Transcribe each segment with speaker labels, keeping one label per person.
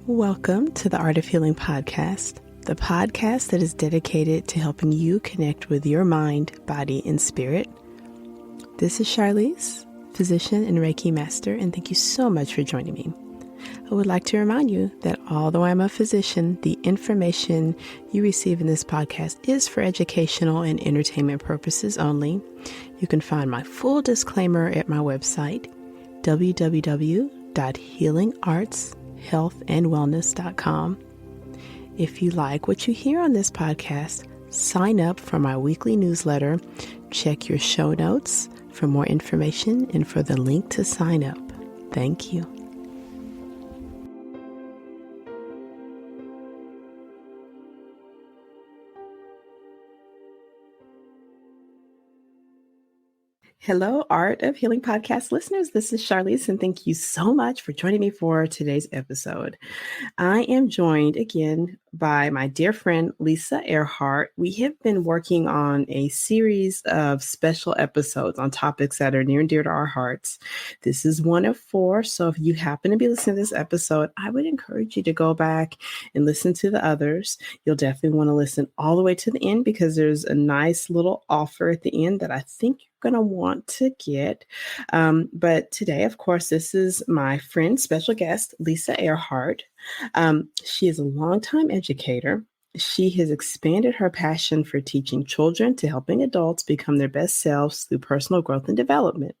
Speaker 1: Welcome to the Art of Healing podcast, the podcast that is dedicated to helping you connect with your mind, body, and spirit. This is Charlize, physician and Reiki master, and thank you so much for joining me. I would like to remind you that although I'm a physician, the information you receive in this podcast is for educational and entertainment purposes only. You can find my full disclaimer at my website, www.healingartshealthandwellness.com. If you like what you hear on this podcast, sign up for my weekly newsletter. Check your show notes for more information and for the link to sign up. Thank you. Hello, Art of Healing podcast listeners. This is Charlize, and thank you so much for joining me for today's episode. I am joined again by my dear friend, Lisa Earhart. We have been working on a series of special episodes on topics that are near and dear to our hearts. This is one of 4, so if you happen to be listening to this episode, I would encourage you to go back and listen to the others. You'll definitely want to listen all the way to the end because there's a nice little offer at the end that I think going to want to get. But today, of course, this is my friend, special guest, Lisa Earhart. She is a longtime educator. She has expanded her passion for teaching children to helping adults become their best selves through personal growth and development.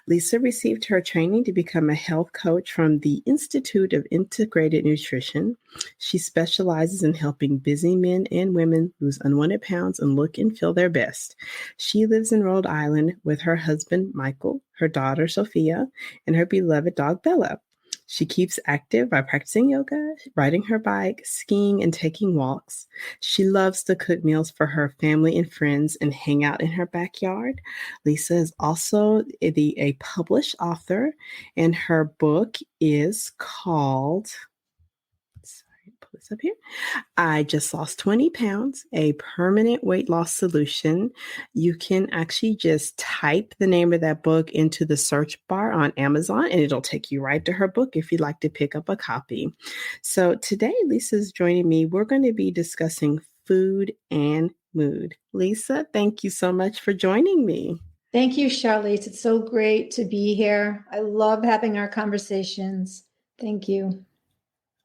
Speaker 1: Lisa received her training to become a health coach from the Institute of Integrated Nutrition. She specializes in helping busy men and women lose unwanted pounds and look and feel their best. She lives in Rhode Island with her husband, Michael, her daughter, Sophia, and her beloved dog, Bella. She keeps active by practicing yoga, riding her bike, skiing, and taking walks. She loves to cook meals for her family and friends and hang out in her backyard. Lisa is also a published author, and her book is called, pull this up here, I Just Lost 20 Pounds, a Permanent Weight Loss Solution. You can actually just type the name of that book into the search bar on Amazon, and it'll take you right to her book if you'd like to pick up a copy. So today, Lisa's joining me. We're going to be discussing food and mood. Lisa, thank you so much for joining me.
Speaker 2: Thank you, Charlize. It's so great to be here. I love having our conversations. Thank you.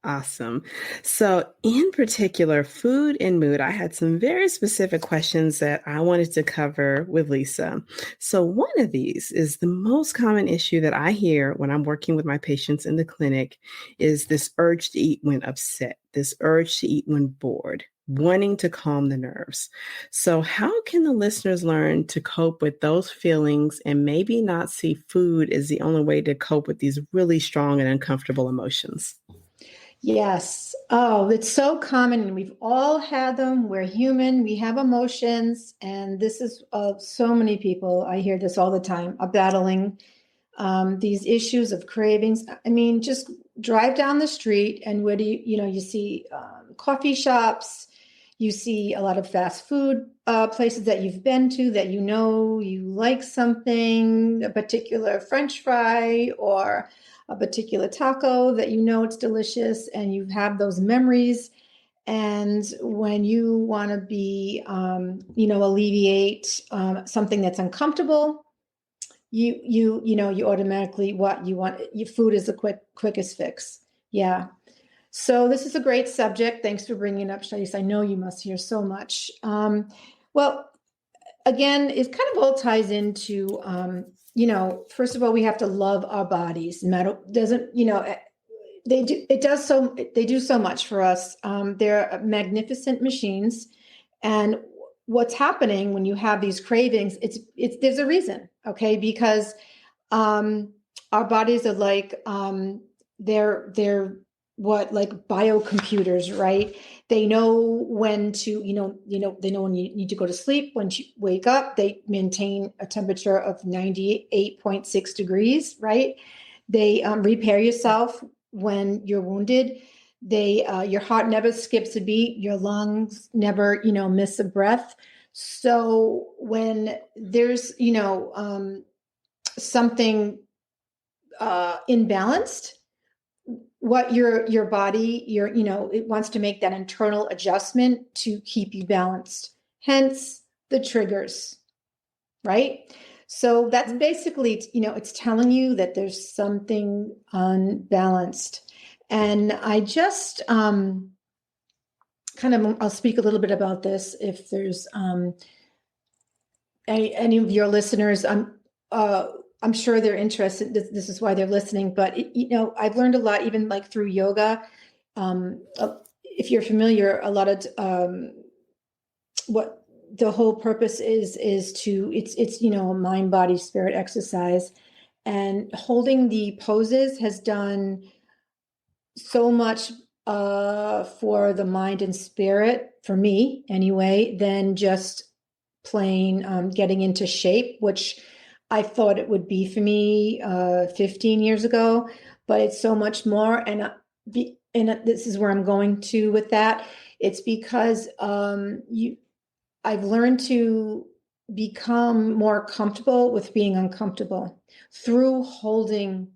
Speaker 1: Awesome. So in particular, food and mood, I had some very specific questions that I wanted to cover with Lisa. So one of these is the most common issue that I hear when I'm working with my patients in the clinic is this urge to eat when upset, this urge to eat when bored, wanting to calm the nerves. So how can the listeners learn to cope with those feelings and maybe not see food as the only way to cope with these really strong and uncomfortable emotions?
Speaker 2: Yes. Oh, it's so common, and we've all had them. We're human. We have emotions, and this is so many people. I hear this all the time, are battling these issues of cravings. I mean, just drive down the street, and where do you see coffee shops, you see a lot of fast food places that you've been to that you like something, a particular French fry or a particular taco that it's delicious, and you have those memories. And when you want to be, alleviate something that's uncomfortable, you automatically your food is the quickest fix. Yeah. So this is a great subject. Thanks for bringing it up, Charlize. I know you must hear so much. Well, again, it kind of all ties into, first of all, we have to love our bodies. They do so much for us. They're magnificent machines. And what's happening when you have these cravings, there's a reason, okay? Because our bodies are like, they're like biocomputers, right? They know when to, they know when you need to go to sleep, when you wake up. They maintain a temperature of 98.6 degrees, right? They repair yourself when you're wounded. Your heart never skips a beat. Your lungs never, miss a breath. So when there's, something imbalanced, what your body, it wants to make that internal adjustment to keep you balanced. Hence the triggers, right? So that's basically, it's telling you that there's something unbalanced. And I just I'll speak a little bit about this if there's any of your listeners. I'm sure they're interested. This is why they're listening. But I've learned a lot, even like through yoga. If you're familiar, a lot of what the whole purpose is to it's a mind, body, spirit exercise, and holding the poses has done so much for the mind and spirit, for me anyway, than just plain getting into shape, which I thought it would be for me 15 years ago, but it's so much more. And this is where I'm going to with that. It's because I've learned to become more comfortable with being uncomfortable through holding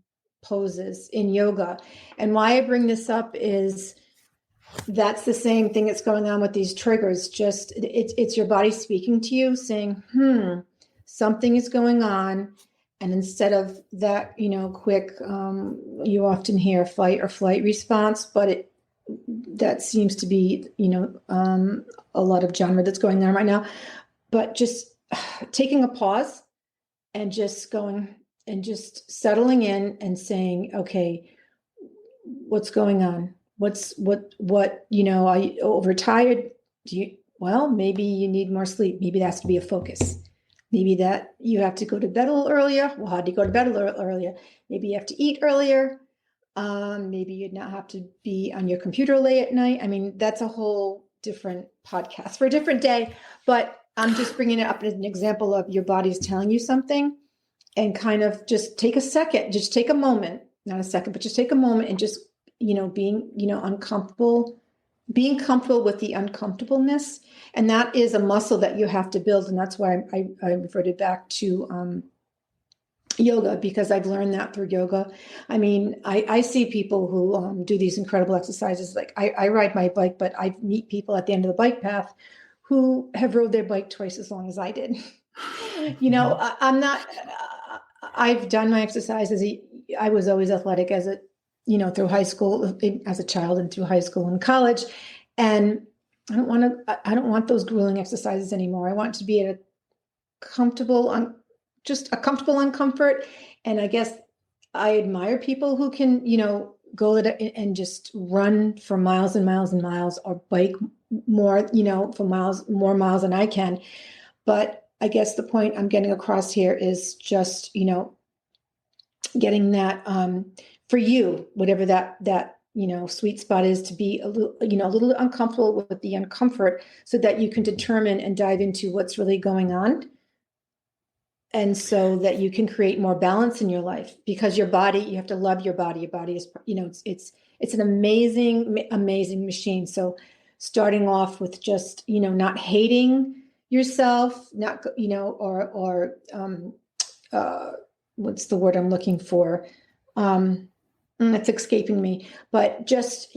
Speaker 2: poses in yoga. And why I bring this up is that's the same thing that's going on with these triggers. Just it's your body speaking to you saying, something is going on. And instead of that, quick, you often hear fight or flight response, but that seems to be, a lot of genre that's going on right now. But just taking a pause and just going and just settling in and saying, okay, what's going on? Are you overtired? Well, maybe you need more sleep. Maybe that has to be a focus. Maybe that you have to go to bed a little earlier. Well, how do you go to bed a little earlier? Maybe you have to eat earlier. Maybe you'd not have to be on your computer late at night. I mean, that's a whole different podcast for a different day, but I'm just bringing it up as an example of your body's telling you something, and kind of just take a second, just take a moment, not a second, but just take a moment and just, being, uncomfortable, being comfortable with the uncomfortableness. And that is a muscle that you have to build. And that's why I reverted back to, yoga, because I've learned that through yoga. I mean, I see people who do these incredible exercises. Like I ride my bike, but I meet people at the end of the bike path who have rode their bike twice as long as I did. I'm not, I've done my exercises. I was always athletic through high school, as a child, and through high school and college. And I don't want those grueling exercises anymore. I want to be at a comfortable uncomfort. And I guess I admire people who can, go and just run for miles and miles and miles, or bike more, for more miles than I can. But I guess the point I'm getting across here is just, getting that for you, whatever that sweet spot is, to be a little uncomfortable with the uncomfort, so that you can determine and dive into what's really going on. And so that you can create more balance in your life, because your body, you have to love your body. Your body is, it's an amazing, amazing machine. So starting off with just, not hating yourself, not, what's the word I'm looking for? It's escaping me, but just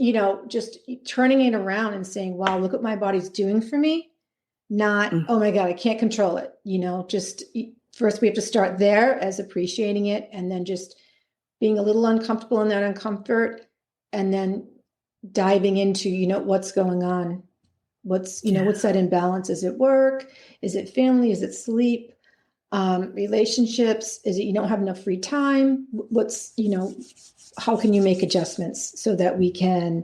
Speaker 2: turning it around and saying, wow, look what my body's doing for me. Not, oh my God, I can't control it. First we have to start there as appreciating it, and then just being a little uncomfortable in that uncomfort, and then diving into, what's going on. What's that imbalance? Is it work? Is it family? Is it sleep? Relationships? Is it you don't have enough free time? How can you make adjustments so that we can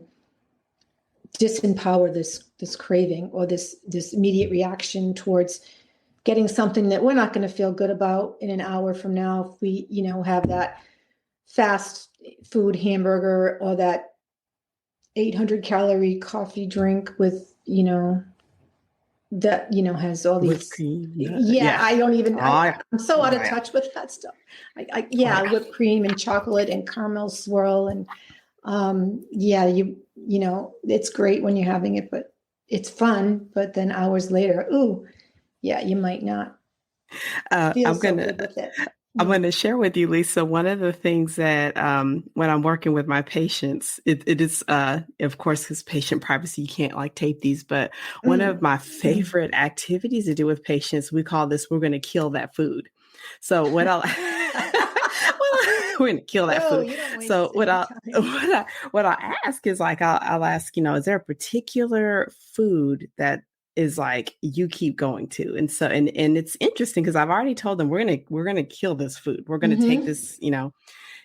Speaker 2: disempower this craving, or this immediate reaction towards getting something that we're not going to feel good about in an hour from now, if we, have that fast food hamburger, or that 800 calorie coffee drink with, that, has all these,
Speaker 1: cream.
Speaker 2: I don't even, I'm so out of
Speaker 1: yeah.
Speaker 2: touch with that stuff. Whipped cream and chocolate and caramel swirl. And, it's great when you're having it, but it's fun. But then hours later, you might not feel so good with it.
Speaker 1: I'm going to share with you, Lisa, one of the things that when I'm working with my patients, it is, of course, because patient privacy, you can't like tape these, but one of
Speaker 2: Mm.
Speaker 1: my favorite activities to do with patients, we call this, we're going to kill that food. So what I'll, well, we're going to kill that
Speaker 2: Oh,
Speaker 1: food.
Speaker 2: you don't
Speaker 1: So
Speaker 2: waste any time.
Speaker 1: what I'll ask is like, I'll ask, is there a particular food that is like you keep going to, and so and it's interesting because I've already told them we're gonna kill this food, we're gonna take
Speaker 2: Mm-hmm.
Speaker 1: this,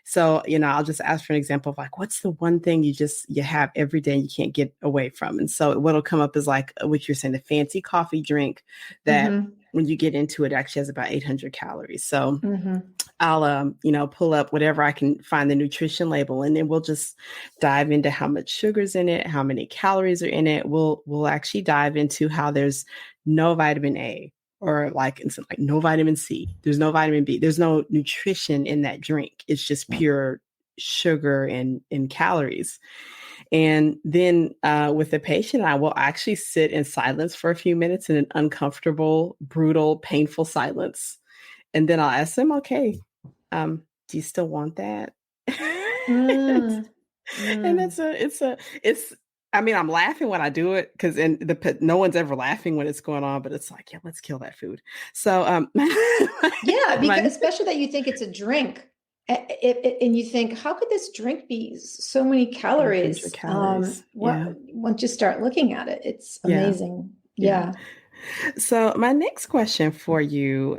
Speaker 1: so I'll just ask for an example of like what's the one thing you have every day and you can't get away from, and so what'll come up is like what you're saying, the fancy coffee drink that
Speaker 2: Mm-hmm.
Speaker 1: when you get into it actually has about 800 calories. So
Speaker 2: Mm-hmm.
Speaker 1: I'll pull up whatever I can find the nutrition label, and then we'll just dive into how much sugar's in it, how many calories are in it. We'll actually dive into how there's no vitamin A, or like like no vitamin C. There's no vitamin B. There's no nutrition in that drink. It's just pure sugar and calories. And then with the patient, I will actually sit in silence for a few minutes, in an uncomfortable, brutal, painful silence. And then I'll ask them, okay, do you still want that?
Speaker 2: Mm.
Speaker 1: And
Speaker 2: Mm.
Speaker 1: it's, I mean, I'm laughing when I do it because no one's ever laughing when it's going on, but it's like, yeah, let's kill that food. So,
Speaker 2: Yeah, because
Speaker 1: my
Speaker 2: especially that you think it's a drink. And you think, how could this drink be so many
Speaker 1: 800
Speaker 2: calories?
Speaker 1: calories.
Speaker 2: What
Speaker 1: Yeah.
Speaker 2: once you start looking at it, it's
Speaker 1: Yeah.
Speaker 2: amazing.
Speaker 1: Yeah.
Speaker 2: Yeah.
Speaker 1: So, my next question for you,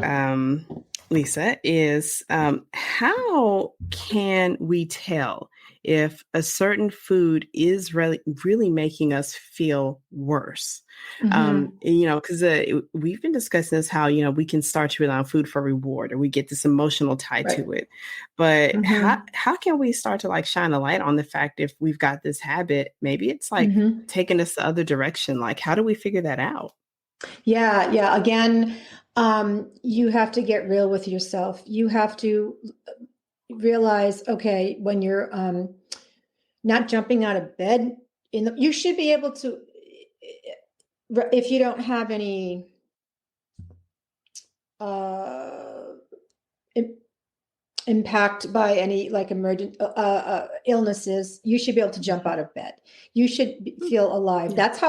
Speaker 1: Lisa, is how can we tell if a certain food is really making us feel worse?
Speaker 2: Mm-hmm.
Speaker 1: Because we've been discussing this, how, we can start to rely on food for reward, or we get this emotional tie
Speaker 2: Right.
Speaker 1: to it. But
Speaker 2: Mm-hmm.
Speaker 1: how can we start to like shine a light on the fact if we've got this habit, maybe it's like
Speaker 2: Mm-hmm.
Speaker 1: taking us the other direction? Like, how do we figure that out?
Speaker 2: Yeah, yeah. Again, you have to get real with yourself. You have to realize, okay, when you're not jumping out of bed, you should be able to, if you don't have any uh, impact by any like emergent illnesses, you should be able to jump out of bed. You should feel alive.
Speaker 1: Yeah.
Speaker 2: That's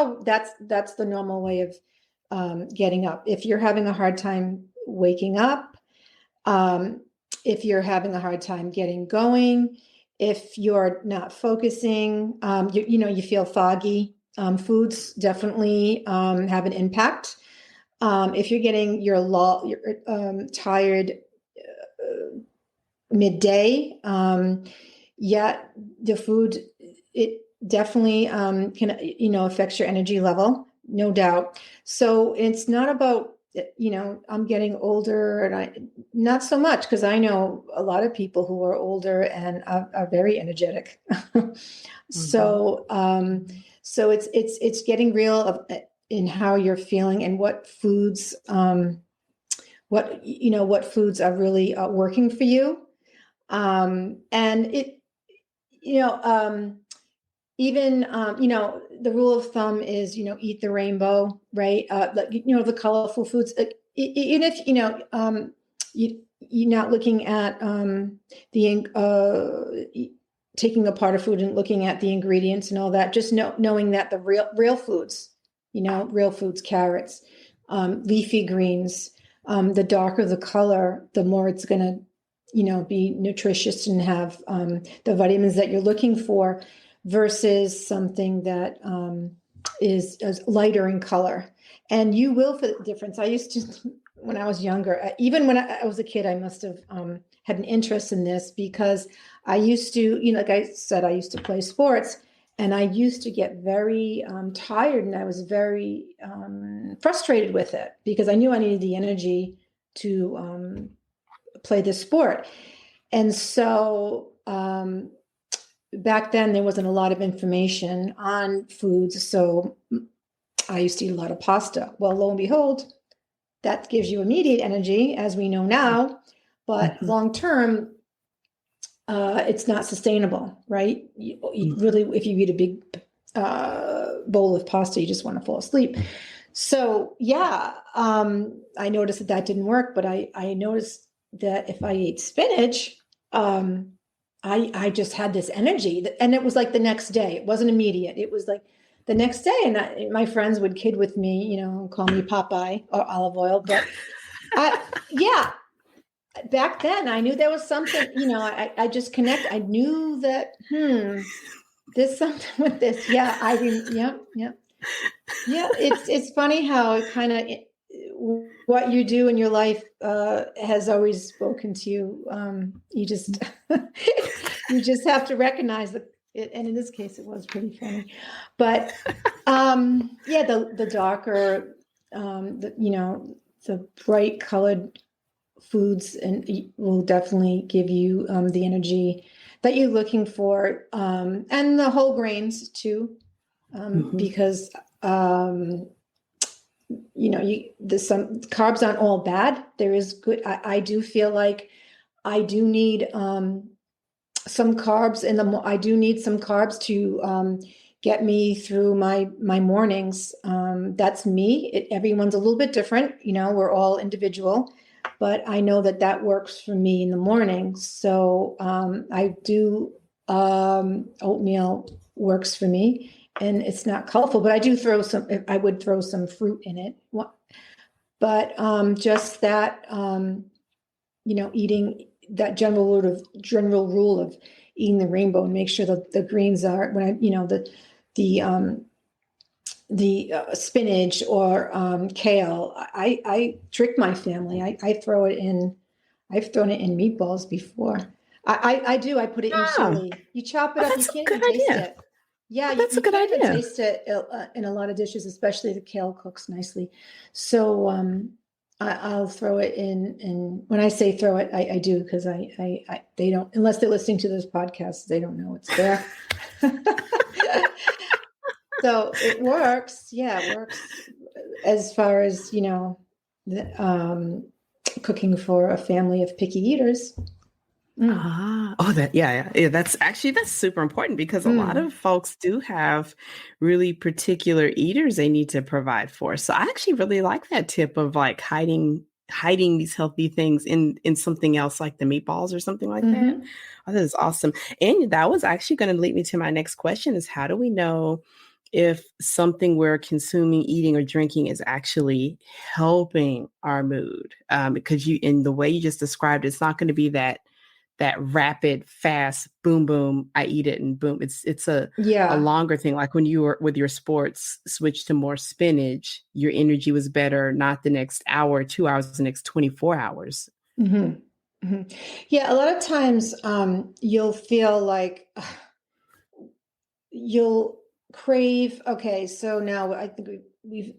Speaker 2: the normal way of getting up. If you're having a hard time waking up, um, if you're having a hard time getting going, if you're not focusing, you feel foggy. Foods definitely have an impact. If you're getting you're tired midday, yet the food, it definitely can affects your energy level, no doubt. So it's not about I'm getting older, and I not so much, because I know a lot of people who are older and are very energetic.
Speaker 1: Hmm.
Speaker 2: So so it's getting real in how you're feeling and what foods what foods are really working for you. And it you know even the rule of thumb is eat the rainbow, right? Like the colorful foods, even if you're not looking at the taking apart a food and looking at the ingredients and all that, just knowing that the real foods, real foods, carrots, leafy greens, the darker the color, the more it's going to be nutritious and have the vitamins that you're looking for, versus something that is lighter in color. And you will feel the difference. I used to, when I was younger, even when I was a kid, I must have had an interest in this, because I used to, like I said, I used to play sports, and I used to get very tired, and I was very frustrated with it, because I knew I needed the energy to play this sport. And so back then there wasn't a lot of information on foods. So I used to eat a lot of pasta. Well, lo and behold, that gives you immediate energy, as we know now, but
Speaker 1: Hmm.
Speaker 2: long term, it's not sustainable, right? You
Speaker 1: Hmm.
Speaker 2: really, if you eat a big bowl of pasta, you just want to fall asleep. So yeah, I noticed that didn't work, but I noticed that if I ate spinach, I just had this energy, and it was like the next day. It wasn't immediate. It was like the next day, and my friends would kid with me, call me Popeye or olive oil. But yeah, back then I knew there was something. I just connect. I knew that there's something with this. Yeah, yeah. It's funny how it kind of what you do in your life has always spoken to you. You just you just have to recognize that. And in this case, it was pretty funny. But yeah, the darker, the bright colored foods and will definitely give you the energy that you're looking for, and the whole grains too, because there's some carbs aren't all bad. There is good. I do feel like I do need some carbs I do need some carbs to get me through my mornings. That's me. Everyone's a little bit different. We're all individual, but I know that works for me in the morning. So I do oatmeal works for me. And it's not colorful, but I would throw some fruit in it. But just that, eating that general rule of eating the rainbow and make sure that the greens are the spinach or kale. I trick my family. I've thrown it in meatballs before. I do. I put it in chili. You chop it up. You
Speaker 1: That's a
Speaker 2: can't
Speaker 1: good
Speaker 2: even taste
Speaker 1: idea.
Speaker 2: it. Yeah,
Speaker 1: That's
Speaker 2: you
Speaker 1: a good
Speaker 2: can't even
Speaker 1: idea.
Speaker 2: taste it in a lot of dishes, especially the kale cooks nicely. So I'll throw it in, and when I say throw it, I do, because they don't, unless they're listening to this podcast, they don't know it's there. So it works. Yeah, it works as far as, cooking for a family of picky eaters.
Speaker 1: Yeah. That's super important, because a lot of folks do have really particular eaters they need to provide for. So I actually really like that tip of like hiding these healthy things in something else, like the meatballs or something like that. Oh, that is awesome. And that was actually going to lead me to my next question: is how do we know if something we're consuming, eating, or drinking is actually helping our mood? Because in the way you just described, it's not going to be that rapid, fast, boom, boom, I eat it and boom. It's a longer thing. Like when you were with your sports, switch to more spinach, your energy was better, not the next hour, 2 hours, the next 24 hours.
Speaker 2: Yeah, a lot of times you'll feel like you'll crave. Okay, so now I think we've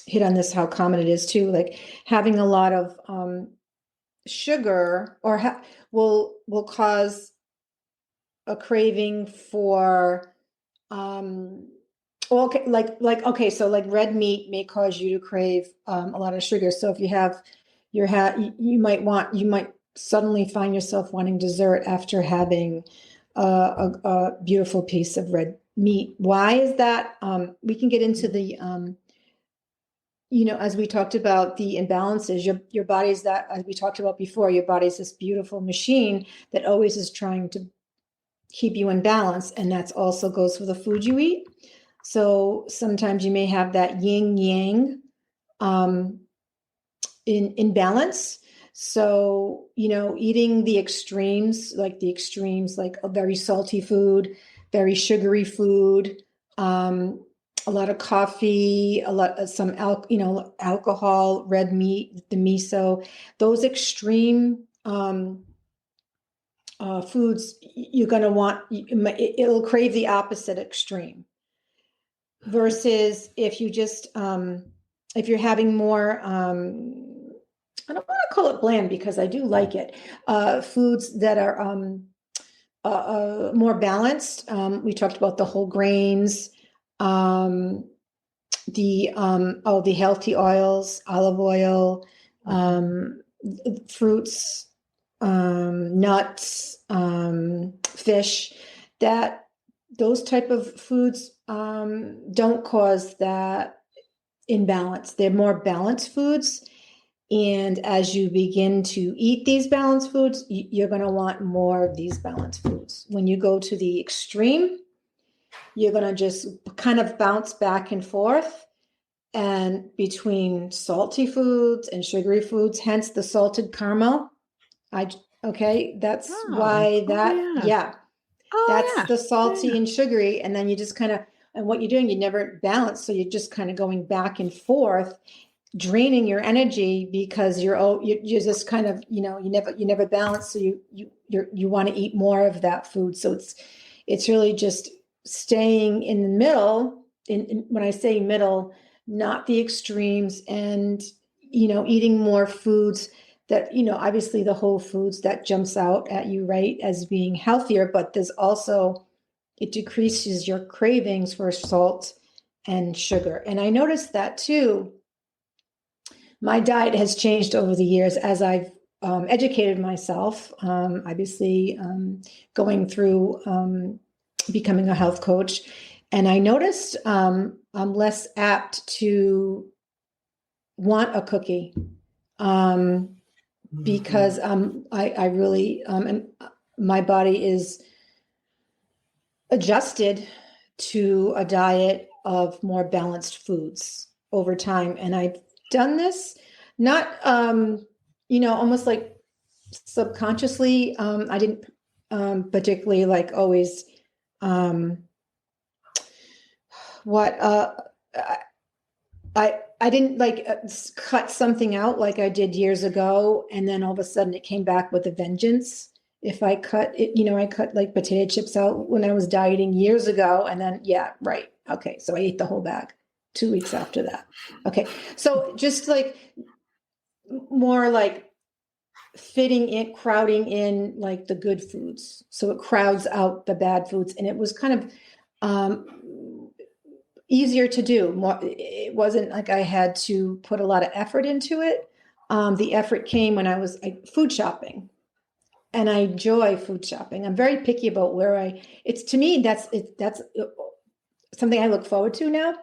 Speaker 2: hit on this, how common it is too, like having a lot of sugar will cause a craving for okay, so like red meat may cause you to crave a lot of sugar. So if you have you might suddenly find yourself wanting dessert after having a beautiful piece of red meat. Why is that? We can get into the as we talked about the imbalances, your body's that, as we talked about before, your body's this beautiful machine that always is trying to keep you in balance. And that's also goes for the food you eat. So sometimes you may have that yin yang in balance. So, eating the extremes, like a very salty food, very sugary food, a lot of coffee, alcohol, red meat, the miso, those extreme foods, you're going to want, it'll crave the opposite extreme. Versus if you just, if you're having more, I don't want to call it bland, because I do like it, foods that are more balanced. We talked about the whole grains, the healthy oils, olive oil, fruits, nuts, fish, that those type of foods don't cause that imbalance. They're more balanced foods. And as you begin to eat these balanced foods, you're going to want more of these balanced foods. When you go to the extreme, you're going to just kind of bounce back and forth and between salty foods and sugary foods, hence the salted caramel. That's
Speaker 1: Oh,
Speaker 2: why
Speaker 1: oh yeah. Oh
Speaker 2: that's
Speaker 1: yeah.
Speaker 2: the salty
Speaker 1: Yeah.
Speaker 2: and sugary. And then you just kind of, and what you're doing, you never balance. So you're just kind of going back and forth, draining your energy because you're just kind of, you never balance. So you want to eat more of that food. So it's really just staying in the middle. When I say middle, not the extremes, and eating more foods that, obviously the whole foods that jumps out at you, right, as being healthier, but there's also, it decreases your cravings for salt and sugar. And I noticed that too. My diet has changed over the years as I've educated myself, obviously going through becoming a health coach. And I noticed I'm less apt to want a cookie because I really, and my body is adjusted to a diet of more balanced foods over time. And I've done this not, almost like subconsciously. I didn't particularly like always what I didn't like cut something out like I did years ago, and then all of a sudden it came back with a vengeance. If I cut it, I cut like potato chips out when I was dieting years ago, and then right, okay, so I ate the whole bag 2 weeks after that. Okay, so just like more like fitting in, crowding in like the good foods, so it crowds out the bad foods, and it was kind of easier to do. More, it wasn't like I had to put a lot of effort into it. The effort came when I was food shopping, and I enjoy food shopping. I'm very picky about where it's, to me, that's something I look forward to now.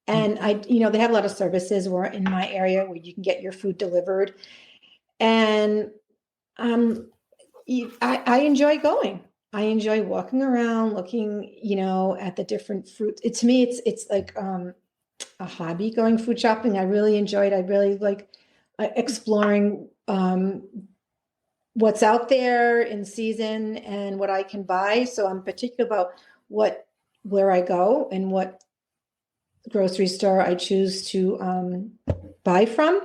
Speaker 2: And they have a lot of services where in my area where you can get your food delivered. And I enjoy going. I enjoy walking around, looking, at the different fruits. To me, it's like a hobby going food shopping. I really enjoy it. I really like exploring what's out there in season and what I can buy. So I'm particular about where I go and what grocery store I choose to buy from,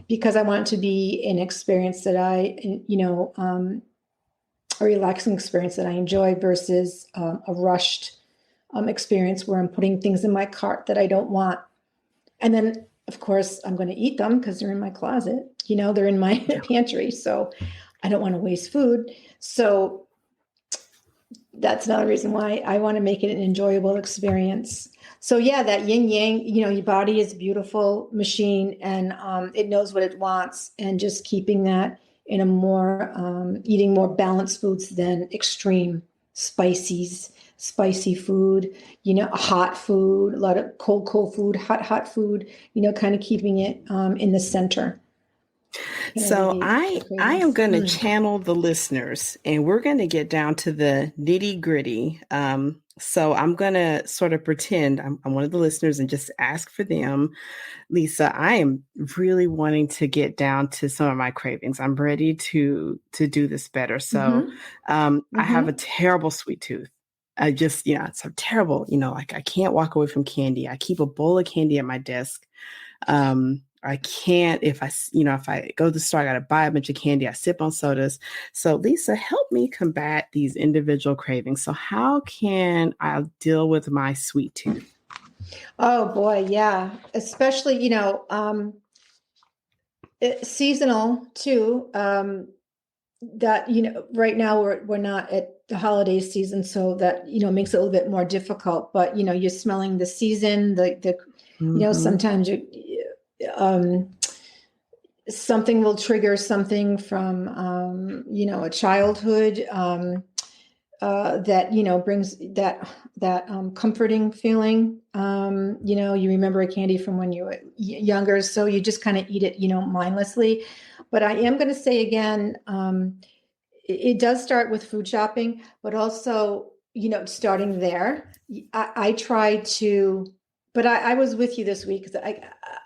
Speaker 2: because I want it to be an experience that a relaxing experience that I enjoy versus a rushed experience where I'm putting things in my cart that I don't want. And then, of course, I'm going to eat them because they're in my closet. They're in my pantry. So I don't want to waste food. So that's another reason why I want to make it an enjoyable experience. So yeah, that yin yang, your body is a beautiful machine, and it knows what it wants, and just keeping that in a more, eating more balanced foods than extreme spicy food, hot food, a lot of cold food, hot food, kind of keeping it in the center.
Speaker 1: So I am going to
Speaker 2: Mm.
Speaker 1: channel the listeners, and we're going to get down to the nitty gritty. So I'm going to sort of pretend I'm one of the listeners and just ask for them. Lisa, I am really wanting to get down to some of my cravings. I'm ready to do this better. So I have a terrible sweet tooth. I just, it's a terrible, like I can't walk away from candy. I keep a bowl of candy at my desk. I can't, if I go to the store, I got to buy a bunch of candy. I sip on sodas. So Lisa, help me combat these individual cravings. So how can I deal with my sweet tooth?
Speaker 2: Oh boy. Yeah. Especially, seasonal too. That, right now we're not at the holiday season, so that, makes it a little bit more difficult, but, you're smelling the season, sometimes something will trigger something from, a childhood, that, brings that comforting feeling. You remember a candy from when you were younger, so you just kind of eat it, mindlessly. But I am going to say again, it does start with food shopping, but also, starting there. I try to, but I was with you this week because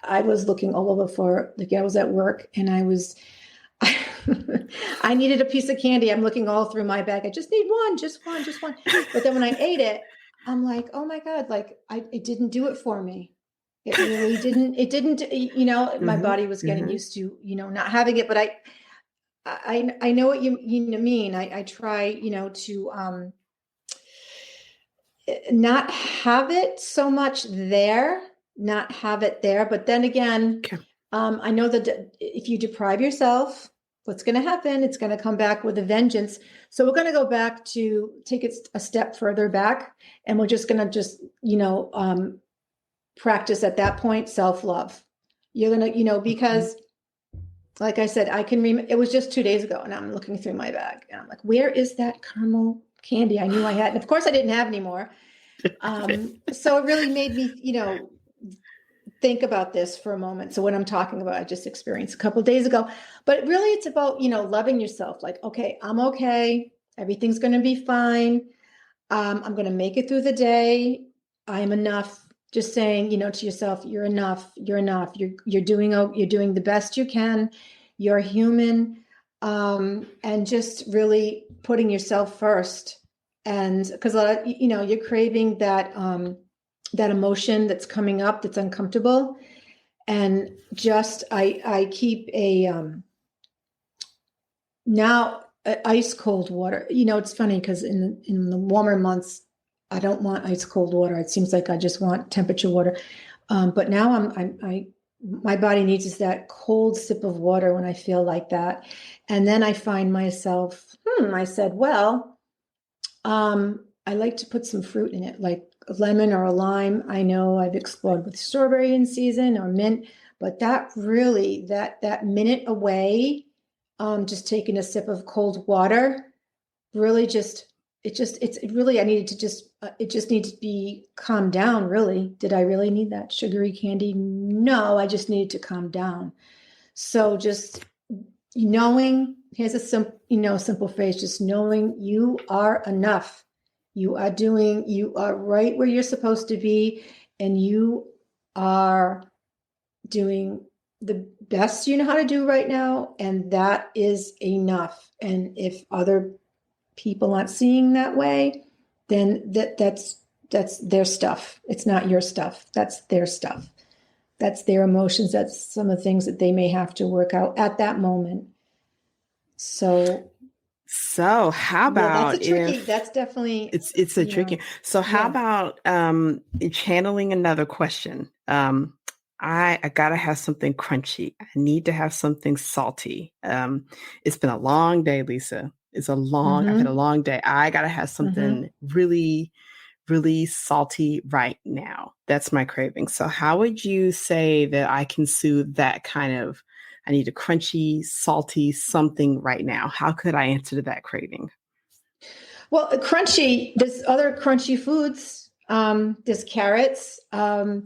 Speaker 2: I was looking all over for, like, I was at work and I needed a piece of candy. I'm looking all through my bag. I just need one, just one, just one. But then when I ate it, I'm like, oh my God, like it didn't do it for me. It really didn't. It didn't, my
Speaker 1: Mm-hmm.
Speaker 2: body was getting
Speaker 1: Mm-hmm.
Speaker 2: used to, not having it, but I know what you mean. I try, to not have it so much there, not have it there. But then again,
Speaker 1: Okay.
Speaker 2: I know that if you deprive yourself, what's going to happen? It's going to come back with a vengeance. So we're going to go back to take it a step further back, and we're just going to practice at that point self-love. You're going to,
Speaker 1: Mm-hmm.
Speaker 2: because like I said, I can remember it was just 2 days ago, and I'm looking through my bag, and I'm like, where is that caramel candy I knew I had? And of course, I didn't have any more. So it really made me, think about this for a moment. So what I'm talking about, I just experienced a couple of days ago. But really, it's about, loving yourself. Like, okay, I'm okay. Everything's going to be fine. I'm going to make it through the day. I am enough. Just saying, to yourself, you're enough. You're enough. You're doing the best you can. You're human, and just really putting yourself first. And because you're craving that emotion that's coming up, that's uncomfortable, and just I keep a now ice cold water. It's funny because in the warmer months, I don't want ice cold water. It seems like I just want temperature water. But now my body needs that cold sip of water when I feel like that. And then I find myself, I said, well, I like to put some fruit in it, like a lemon or a lime. I know I've explored with strawberry in season or mint, but that really, that minute away, just taking a sip of cold water, really it really, I needed to it just needed to be calmed down, really. Did I really need that sugary candy? No, I just needed to calm down. So just knowing, here's a simple phrase, just knowing you are enough. You are right where you're supposed to be, and you are doing the best you know how to do right now, and that is enough. And if other people aren't seeing that way, then that's their stuff. It's not your stuff. That's their stuff. That's their emotions. That's some of the things that they may have to work out at that moment. So
Speaker 1: So how
Speaker 2: yeah,
Speaker 1: about
Speaker 2: that's
Speaker 1: if
Speaker 2: definitely,
Speaker 1: it's a tricky. So how
Speaker 2: yeah.
Speaker 1: about channeling another question? I gotta have something crunchy. I need to have something salty. It's been a long day, Lisa. I've had a
Speaker 2: Mm-hmm.
Speaker 1: long day. I gotta have
Speaker 2: Mm-hmm.
Speaker 1: something really, really salty right now. That's my craving. So how would you say that I can soothe that kind of, I need a crunchy, salty something right now? How could I answer to that craving?
Speaker 2: Well, there's other crunchy foods. There's carrots. I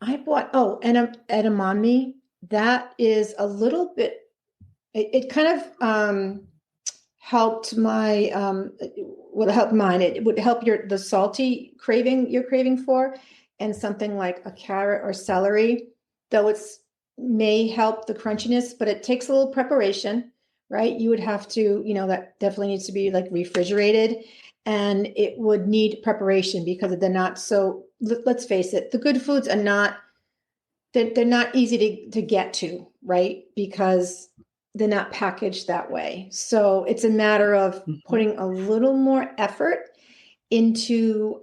Speaker 2: I bought, edamame. That is a little bit, it kind of helped my, would help mine. It would help the salty craving you're craving for, and something like a carrot or celery, though it's may help the crunchiness, but it takes a little preparation, right? You would have to, that definitely needs to be like refrigerated, and it would need preparation because they're not so, let's face it, the good foods are not, they're not easy to get to, right? Because they're not packaged that way. So it's a matter of
Speaker 1: Mhm.
Speaker 2: putting a little more effort into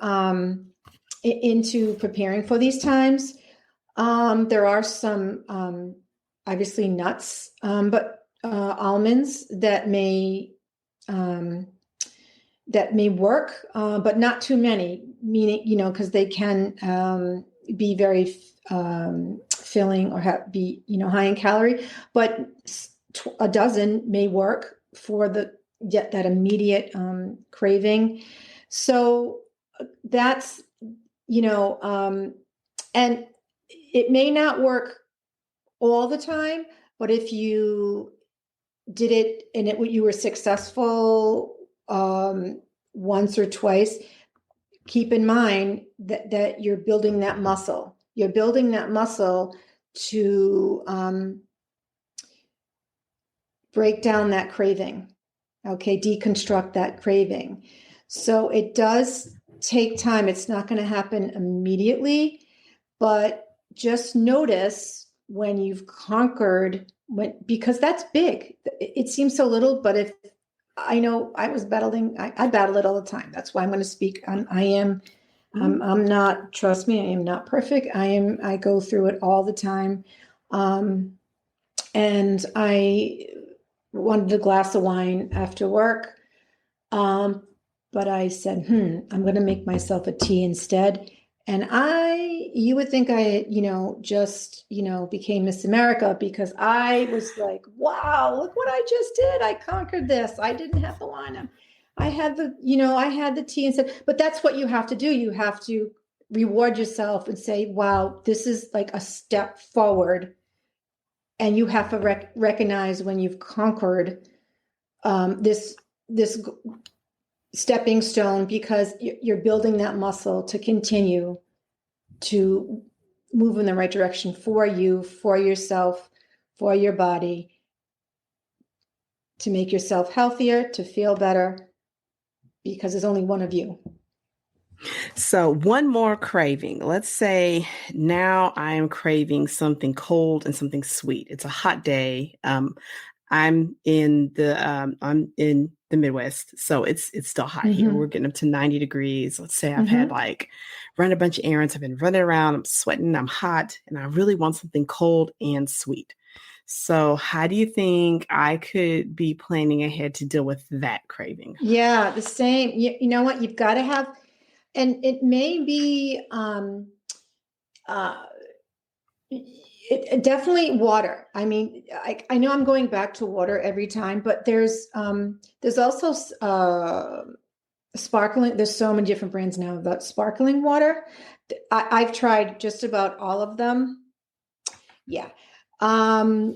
Speaker 2: preparing for these times. There are some obviously nuts, but almonds um, that may work, but not too many. Meaning, because they can be very filling or be high in calorie. But a dozen may work. for that immediate craving. So that's, and it may not work all the time, but if you did it and you were successful once or twice, keep in mind that you're building that muscle. You're building that muscle to break down that craving, okay, deconstruct that craving. So it does take time. It's not going to happen immediately, but just notice when you've conquered, because that's big. It seems so little, but if I know I was battling, I battle it all the time. That's why I'm going to speak. I'm not, trust me, I am not perfect. I go through it all the time. And I wanted a glass of wine after work. But I said, I'm going to make myself a tea instead. And you would think I, just, became Miss America, because I was like, wow, look what I just did. I conquered this. I didn't have the wine. I had the tea instead. But that's what you have to do. You have to reward yourself and say, wow, this is like a step forward. And you have to recognize when you've conquered this stepping stone, because you're building that muscle to continue to move in the right direction for you, for yourself, for your body, to make yourself healthier, to feel better, because there's only one of you.
Speaker 1: So one more craving. Let's say now I am craving something cold and something sweet. It's a hot day. I'm in the Midwest, so it's still hot here. We're getting up to 90 degrees. Let's say I've had run a bunch of errands. I've been running around. I'm sweating. I'm hot, and I really want something cold and sweet. So how do you think I could be planning ahead to deal with that craving?
Speaker 2: Yeah, the same. You know what? You've got to have, and it may be definitely water. I mean, I know I'm going back to water every time, but there's also sparkling. There's so many different brands now about sparkling water. I've tried just about all of them. Yeah. I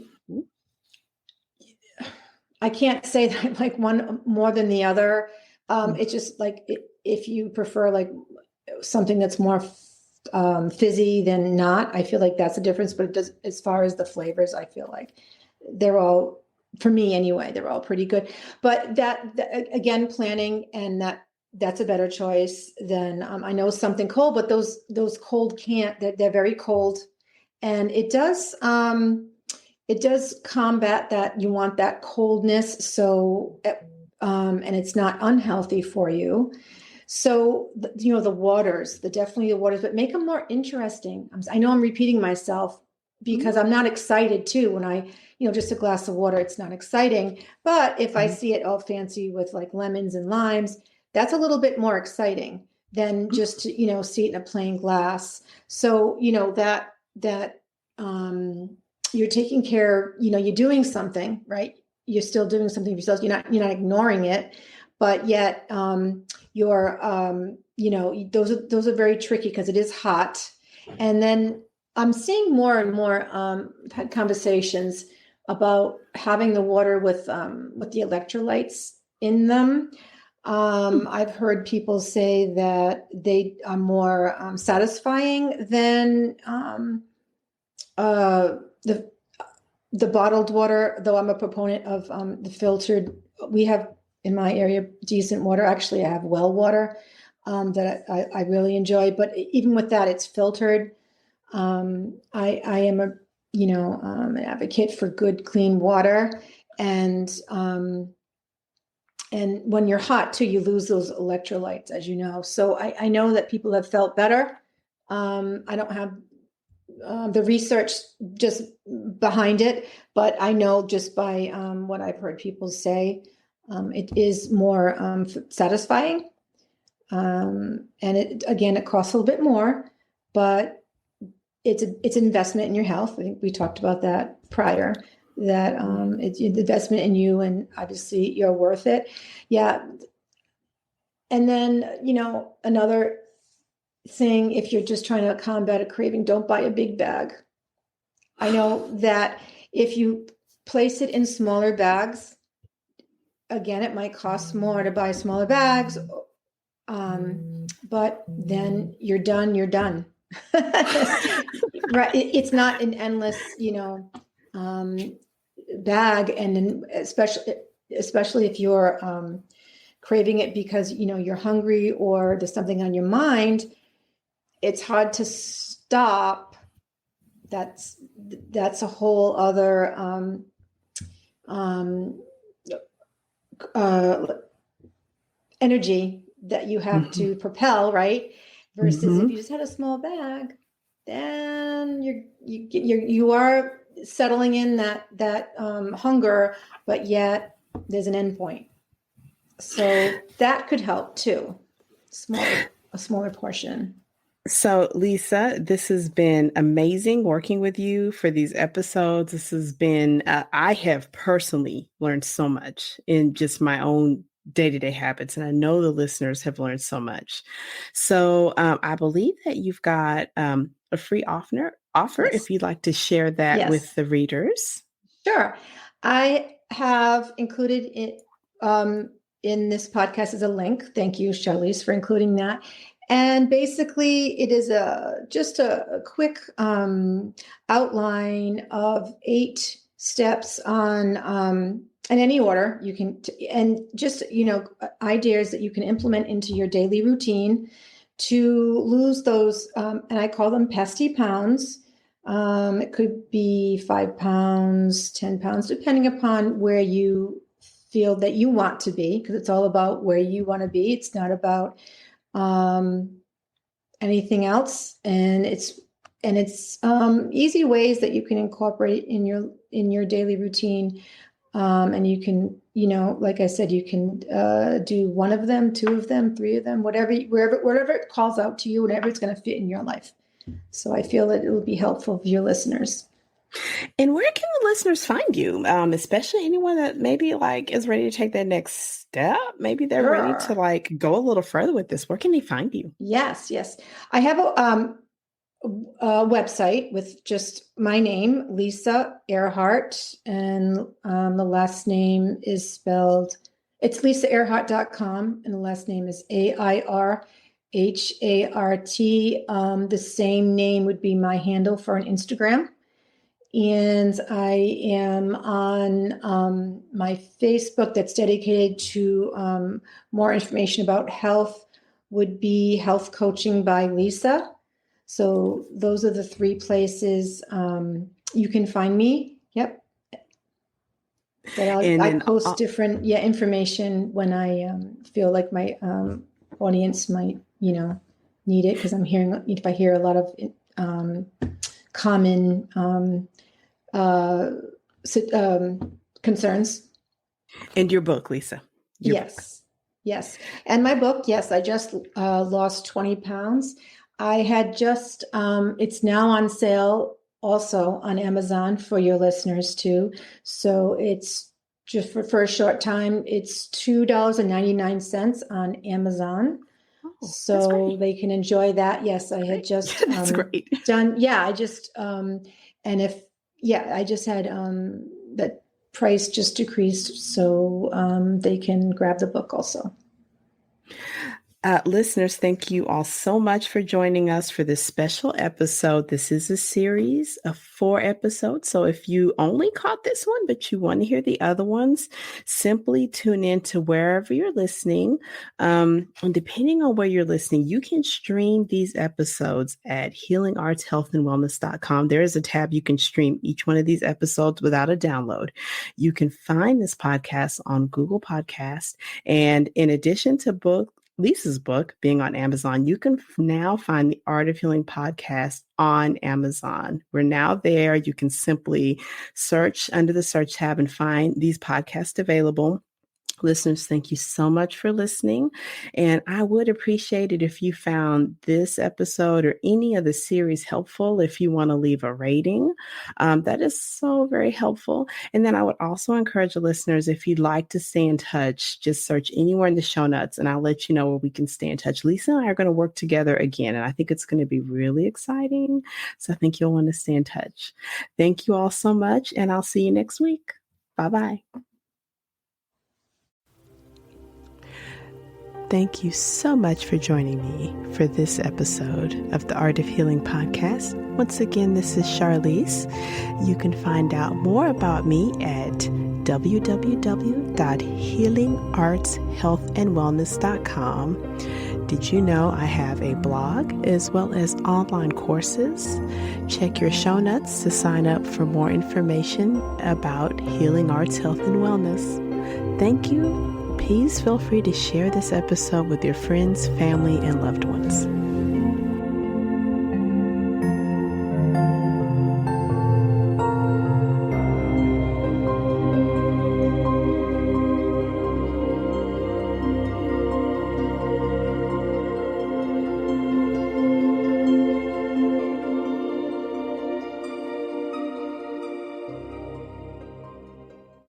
Speaker 2: can't say that I like one more than the other. It's just like if you prefer like something that's more fizzy than not, I feel like that's the difference. But it does, as far as the flavors, I feel like they're all, for me anyway, they're all pretty good. But that again, planning, and that's a better choice than I know something cold, but those cold can't. They're very cold, and it does combat that. You want that coldness, so and it's not unhealthy for you. So, the waters, definitely the waters, but make them more interesting. I know I'm repeating myself because I'm not excited too. When I, just a glass of water, it's not exciting. But if I see it all fancy with like lemons and limes, that's a little bit more exciting than just to, see it in a plain glass. So, that you're taking care, you're doing something, right? You're still doing something for yourself. You're not ignoring it, but yet, those are very tricky because it is hot. And then I'm seeing more and more had conversations about having the water with the electrolytes in them. I've heard people say that they are more satisfying than the bottled water, though I'm a proponent of the filtered. We have in my area decent water. Actually, I have well water that I really enjoy. But even with that, it's filtered. I am an advocate for good, clean water, and when you're hot too, you lose those electrolytes, as you know. So I know that people have felt better. I don't have the research just behind it, but I know just by what I've heard people say, it is more satisfying. And it costs a little bit more, but it's an investment in your health. I think we talked about that prior. that it's the investment in you, and obviously you're worth it. Yeah. And then, another thing, if you're just trying to combat a craving, don't buy a big bag. I know that if you place it in smaller bags, again, it might cost more to buy smaller bags, but then you're done. Right. It's not an endless, bag. And then especially if you're craving it because, you're hungry or there's something on your mind, it's hard to stop. That's a whole other energy that you have to propel, right? Versus if you just had a small bag, then you are settling in that hunger, but yet there's an end point. So that could help too. A smaller portion.
Speaker 1: So, Lisa, this has been amazing working with you for these episodes. This has been, I have personally learned so much in just my own day-to-day habits, and I know the listeners have learned so much. So, I believe that you've got a free offer
Speaker 2: Yes.
Speaker 1: if you'd like to share that with the readers.
Speaker 2: Sure. I have included it in this podcast as a link. Thank you, Charlize, for including that. And basically, it is just a quick outline of 8 steps on, in any order you can, and just, ideas that you can implement into your daily routine to lose those, and I call them pesky pounds. It could be 5 pounds, 10 pounds, depending upon where you feel that you want to be, because it's all about where you want to be. It's not about anything else. And it's easy ways that you can incorporate in your daily routine. And you can, like I said, you can do 1 of them, 2 of them, 3 of them, whatever it calls out to you, whatever it's going to fit in your life. So I feel that it will be helpful for your listeners.
Speaker 1: And where can the listeners find you? Especially anyone that maybe is ready to take that next step. Maybe they're ready to go a little further with this. Where can they find you?
Speaker 2: Yes. I have a website with just my name, Lisa Earhart, and the last name is spelled, it's lisaearhart.com, and the last name is AIRHART. The same name would be my handle for an Instagram. And I am on my Facebook that's dedicated to more information about health, would be Health Coaching by Lisa. So those are the 3 places you can find me. Yep. But I post different information when I feel like my audience might need it, because if I hear a lot of common concerns.
Speaker 1: And your book, Lisa.
Speaker 2: Yes. And my book, yes, I just lost 20 pounds. I had just, it's now on sale also on Amazon for your listeners too. So it's just for a short time, it's $2.99 on Amazon. So they can enjoy that. Yes, I had just
Speaker 1: that's great.
Speaker 2: done. Yeah, I just and I just had that price just decreased, so they can grab the book also.
Speaker 1: Listeners, thank you all so much for joining us for this special episode. This is a series of 4 episodes. So if you only caught this one, but you want to hear the other ones, simply tune in to wherever you're listening. And depending on where you're listening, you can stream these episodes at healingartshealthandwellness.com. There is a tab you can stream each one of these episodes without a download. You can find this podcast on Google Podcasts. And in addition to Lisa's book being on Amazon, you can now find the Art of Healing podcast on Amazon. We're now there. You can simply search under the search tab and find these podcasts available. Listeners, thank you so much for listening. And I would appreciate it if you found this episode or any of the series helpful. If you want to leave a rating, that is so very helpful. And then I would also encourage the listeners, if you'd like to stay in touch, just search anywhere in the show notes and I'll let you know where we can stay in touch. Lisa and I are going to work together again, and I think it's going to be really exciting. So I think you'll want to stay in touch. Thank you all so much, and I'll see you next week. Bye-bye. Thank you so much for joining me for this episode of the Art of Healing podcast. Once again, this is Charlize. You can find out more about me at www.healingartshealthandwellness.com. Did you know I have a blog as well as online courses? Check your show notes to sign up for more information about healing arts, health, and wellness. Thank you. Please feel free to share this episode with your friends, family, and loved ones.